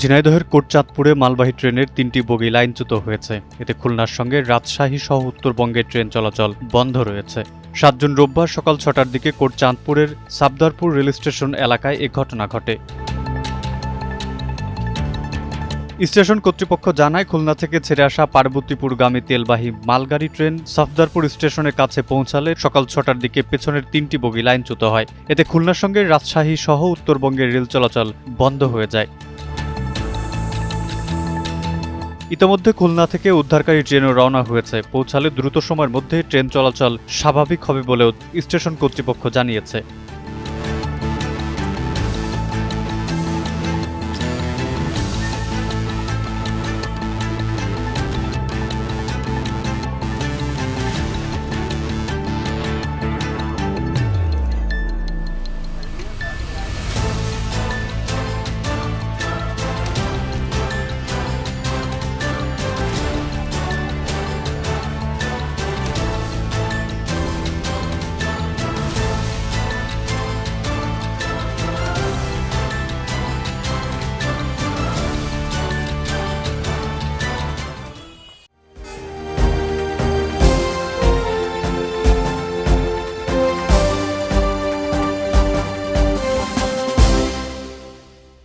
ঝিনাইদহের কোটচাঁদপুরে মালবাহী ট্রেনের ৩টি বগি লাইনচ্যুত হয়েছে। এতে খুলনার সঙ্গে রাজশাহী সহ উত্তরবঙ্গের ট্রেন চলাচল বন্ধ রয়েছে। ৭ জুন রোববার সকাল ৬টার দিকে কোটচাঁদপুরের সাবদারপুর রেল স্টেশন এলাকায় এ ঘটনা ঘটে। স্টেশন কর্তৃপক্ষ জানায়, খুলনা থেকে ছেড়ে আসা পার্বতীপুরগামী তেলবাহী মালগাড়ি ট্রেন সাফদারপুর স্টেশনের কাছে পৌঁছালে সকাল ৬টার দিকে পেছনের ৩টি বগি লাইনচ্যুত হয়। এতে খুলনার সঙ্গে রাজশাহী সহ উত্তরবঙ্গের রেল চলাচল বন্ধ হয়ে যায়। ইতোমধ্যে খুলনা থেকে উদ্ধারকারী ট্রেনও রওনা হয়েছে। পৌঁছালে দ্রুত সময়ের মধ্যে ট্রেন চলাচল স্বাভাবিক হবে বলেও স্টেশন কর্তৃপক্ষ জানিয়েছে।